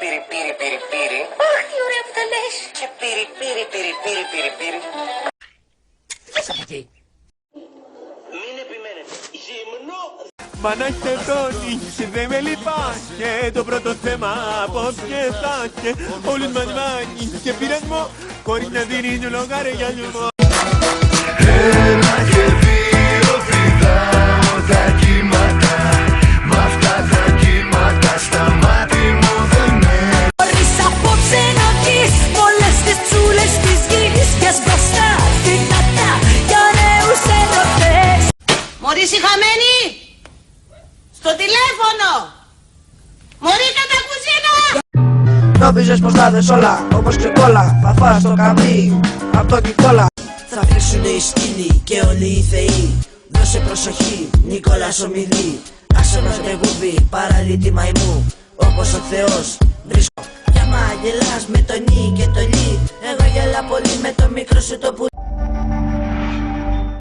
πύρι. Αχ, τι ωραία που τα λες. Και πύρι. Πες από εκεί. Μην επιμένετε. Γυμνό. Μανάστε τόνι, δεν με λυπάσαι. Το πρώτο θέμα απόψε θα είσαι. Όλους μας βάνεις και πειρασμό, χωρίς να δίνεις λογαριασμό. Ένα και δύο φυτάω τα κύματα. Μ' αυτά τα κύματα στα μάτι μου δεν με. Χωρίς απόψε να βγεις πολλές τις τσούλες της γης. Και μπροστά δυνατά για νέους ερωτές. Μωρή χαμένη! Στο τηλέφωνο! Μωρή κατά κουζίνα! Νόμιζες πως θα δες όλα, όπως ξεκόλα. Θα φας το καμί, απ' το κικόλα. Θα φύξουνε οι σκύλοι και όλοι οι θεοί. Δώσε προσοχή, Νικόλας ομιλεί. Άσε μας με γούβι, παραλύτη μαϊμού. Όπως ο Θεός βρίσκω. Για μα γελάς με το νι και το λι. Εγώ γελά πολύ με το μικρό σου το πουλί.